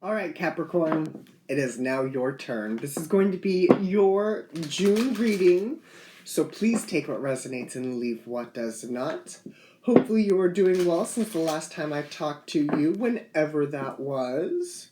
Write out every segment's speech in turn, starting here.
Alright, Capricorn, it is now your turn. This is going to be your June reading, so please take what resonates and leave what does not. Hopefully you are doing well since the last time I talked to you, whenever that was.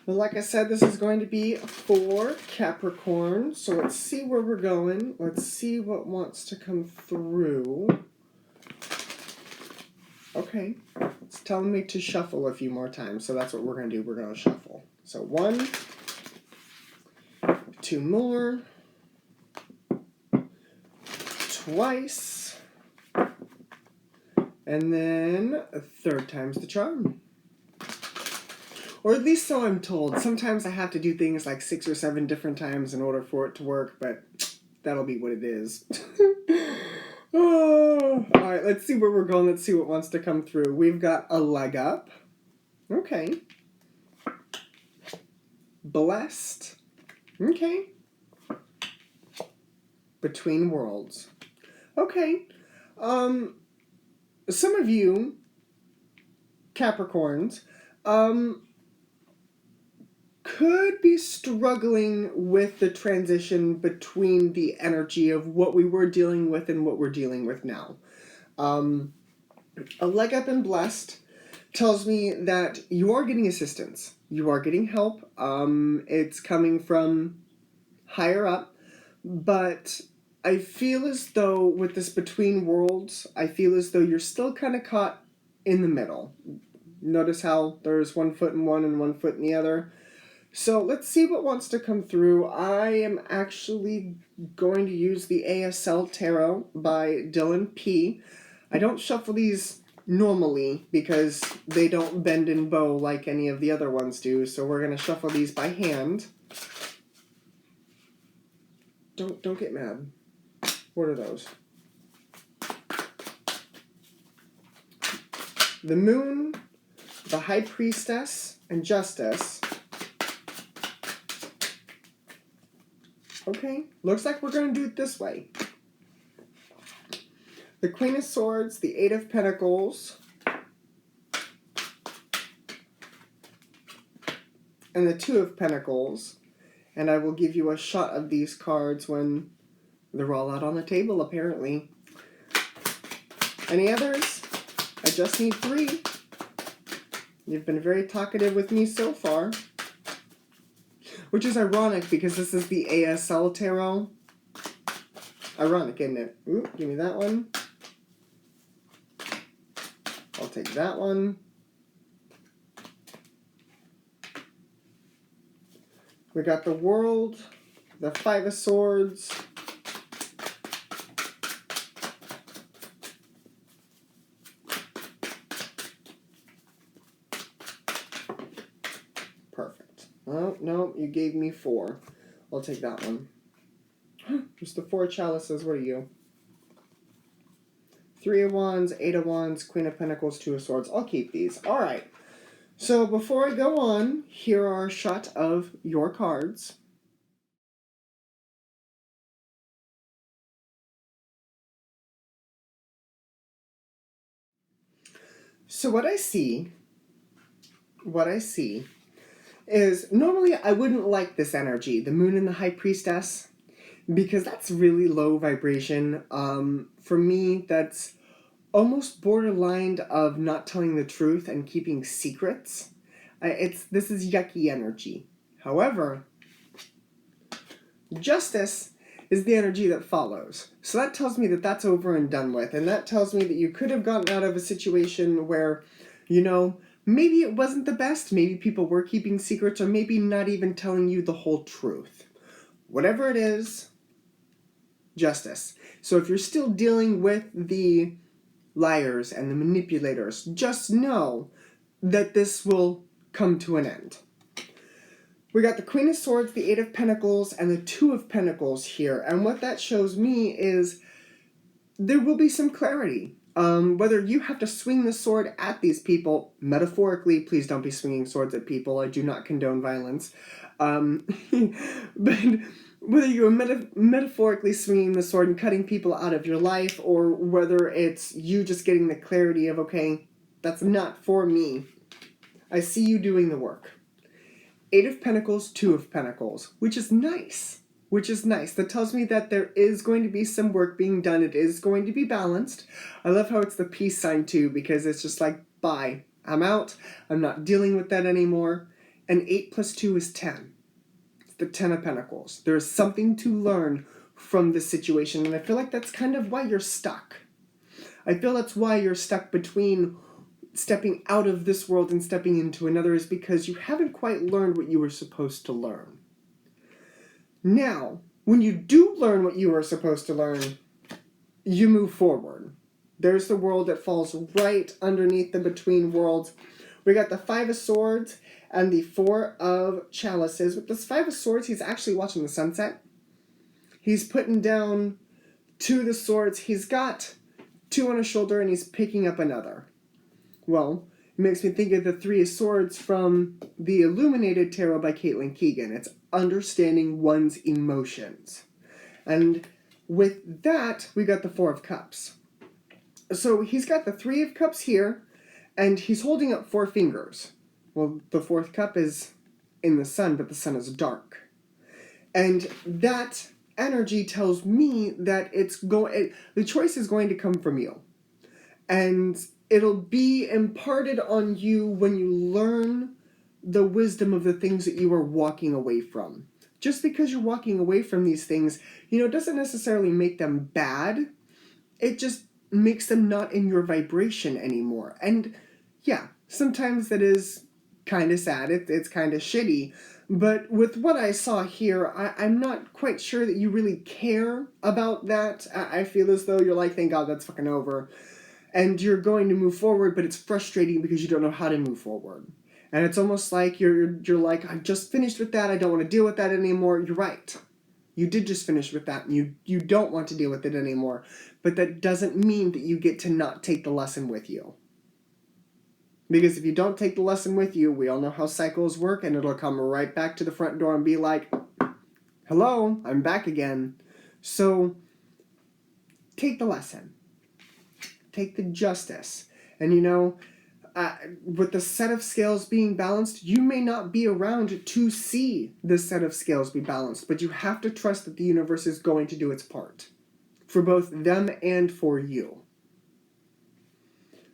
Well, like I said, this is going to be for Capricorn, so let's see where we're going. Let's see what wants to come through. Okay, it's telling me to shuffle a few more times, so that's what we're going to do. We're going to shuffle. So 1, 2 more, twice, and then a third time's the charm. Or at least so I'm told. Sometimes I have to do things like 6 or 7 different times in order for it to work, but that'll be what it is. Oh, alright, let's see where we're going. Let's see what wants to come through. We've got a leg up. Okay. Blessed. Okay. Between worlds. Okay. Some of you, Capricorns, could be struggling with the transition between the energy of what we were dealing with and what we're dealing with now. A leg up and blessed tells me that you are getting assistance. You are getting help. It's coming from higher up, but I feel as though with this between worlds, I feel as though you're still kind of caught in the middle. Notice how there's 1 foot in one and 1 foot in the other. So let's see what wants to come through. I am actually going to use the ASL Tarot by Dylan P. I don't shuffle these normally because they don't bend and bow like any of the other ones do, so we're going to shuffle these by hand. Don't get mad. What are those? The Moon, the High Priestess, and Justice. Okay, looks like we're going to do it this way. The Queen of Swords, the Eight of Pentacles, and the Two of Pentacles. And I will give you a shot of these cards when they're all out on the table, apparently. Any others? I just need 3. You've been very talkative with me so far. Which is ironic because this is the ASL Tarot. Ironic, isn't it? Ooh, give me that one. I'll take that one. We got the World, the Five of Swords, perfect. Oh, no, you gave me 4. I'll take that one. Just the 4 chalices, what are you? 3 of Wands, 8 of Wands, Queen of Pentacles, 2 of Swords. I'll keep these. Alright. So before I go on, here are a shot of your cards. So what I see is normally I wouldn't like this energy, the Moon and the High Priestess, because that's really low vibration. For me, that's almost borderline of not telling the truth and keeping secrets. This is yucky energy. However, Justice is the energy that follows. So that tells me that that's over and done with, and that tells me that you could have gotten out of a situation where, you know, maybe it wasn't the best, maybe people were keeping secrets, or maybe not even telling you the whole truth. Whatever it is, Justice. So if you're still dealing with the liars and the manipulators, just know that this will come to an end. We got the Queen of Swords, the Eight of Pentacles, and the Two of Pentacles here. And what that shows me is there will be some clarity. Whether you have to swing the sword at these people, metaphorically, please don't be swinging swords at people. I do not condone violence. But whether you're metaphorically swinging the sword and cutting people out of your life, or whether it's you just getting the clarity of, okay, that's not for me. I see you doing the work. 8 of Pentacles, 2 of Pentacles, which is nice. That tells me that there is going to be some work being done. It is going to be balanced. I love how it's the peace sign too, because it's just like, bye. I'm out. I'm not dealing with that anymore. And 8 plus 2 is 10. It's the 10 of Pentacles. There is something to learn from this situation, and I feel like that's kind of why you're stuck. I feel that's why you're stuck between stepping out of this world and stepping into another, is because you haven't quite learned what you were supposed to learn. Now, when you do learn what you were supposed to learn, you move forward. There's the world that falls right underneath the between worlds. We got the 5 of Swords and the 4 of Chalices. With this 5 of Swords, he's actually watching the sunset. He's putting down 2 of the swords. He's got 2 on his shoulder, and he's picking up another. Well, it makes me think of the 3 of Swords from the Illuminated Tarot by Caitlin Keegan. It's understanding one's emotions. And with that, we got the 4 of Cups. So he's got the 3 of Cups here, and he's holding up 4 fingers. Well, the 4th cup is in the sun, but the sun is dark. And that energy tells me that the choice is going to come from you. And it'll be imparted on you when you learn the wisdom of the things that you are walking away from. Just because you're walking away from these things, doesn't necessarily make them bad. It just makes them not in your vibration anymore. And yeah, sometimes that is kind of sad. It's kind of shitty. But with what I saw here, I'm not quite sure that you really care about that. I feel as though you're like, thank God that's fucking over. And you're going to move forward, but it's frustrating because you don't know how to move forward. And it's almost like you're like, I just finished with that. I don't want to deal with that anymore. You're right. You did just finish with that, and you don't want to deal with it anymore. But that doesn't mean that you get to not take the lesson with you. Because if you don't take the lesson with you, we all know how cycles work, and it'll come right back to the front door and be like, hello, I'm back again. So take the lesson. Take the justice. And with the set of scales being balanced, you may not be around to see the set of scales be balanced, but you have to trust that the universe is going to do its part for both them and for you.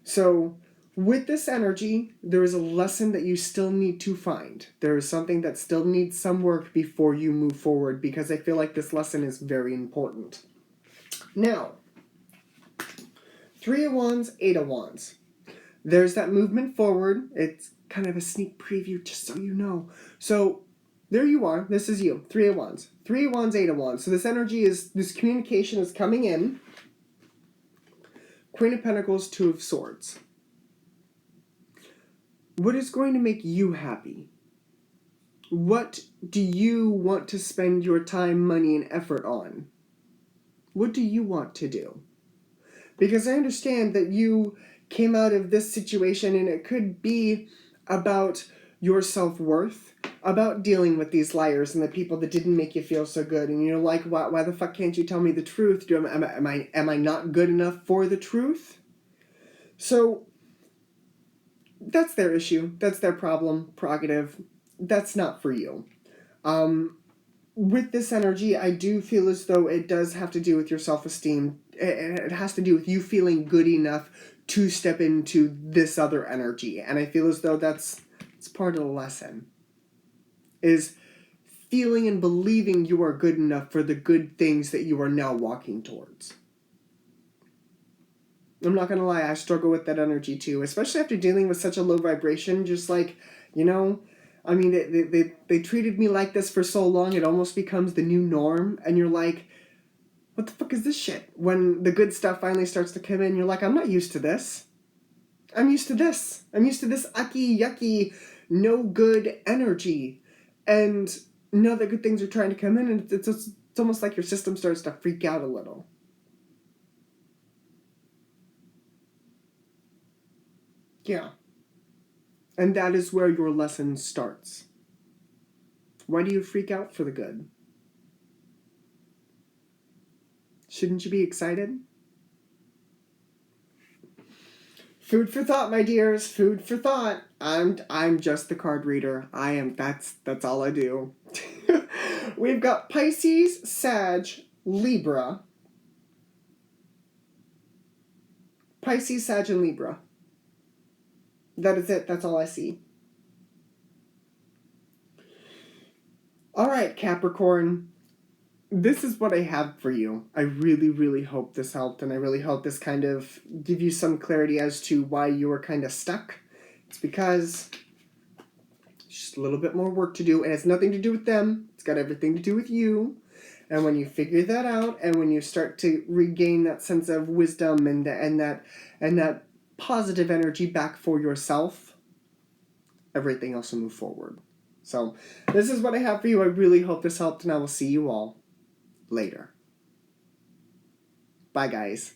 So with this energy, there is a lesson that you still need to find. There is something that still needs some work before you move forward, because I feel like this lesson is very important. Now, 3 of Wands, 8 of Wands. There's that movement forward. It's kind of a sneak preview, just so you know. So there you are. This is you. 3 of Wands. 3 of Wands, 8 of Wands. So this communication is coming in. Queen of Pentacles, 2 of Swords. What is going to make you happy? What do you want to spend your time, money, and effort on? What do you want to do? Because I understand that you came out of this situation, and it could be about your self-worth, about dealing with these liars and the people that didn't make you feel so good, and you're like, why the fuck can't you tell me the truth? Am I not good enough for the truth? So that's their issue. That's their problem, prerogative. That's not for you. With this energy, I do feel as though it does have to do with your self-esteem. It has to do with you feeling good enough to step into this other energy. And I feel as though it's part of the lesson. Is feeling and believing you are good enough for the good things that you are now walking towards. I'm not going to lie, I struggle with that energy too. Especially after dealing with such a low vibration. Just like, I mean, they treated me like this for so long, it almost becomes the new norm. And you're like, what the fuck is this shit? When the good stuff finally starts to come in, you're like, I'm not used to this. I'm used to this. I'm used to this ucky, yucky, no good energy. And now that good things are trying to come in, and it's almost like your system starts to freak out a little. Yeah. And that is where your lesson starts. Why do you freak out for the good? Shouldn't you be excited? Food for thought, my dears. Food for thought. I'm just the card reader. That's all I do. We've got Pisces, Sag, Libra. Pisces, Sag, and Libra. That is it. That's all I see. All right, Capricorn. This is what I have for you. I really, really hope this helped, and I really hope this kind of give you some clarity as to why you were kind of stuck. It's because it's just a little bit more work to do. It has nothing to do with them. It's got everything to do with you. And when you figure that out, and when you start to regain that sense of wisdom and that positive energy back for yourself, everything else will move forward. So this is what I have for you. I really hope this helped, and I will see you all later. Bye, guys.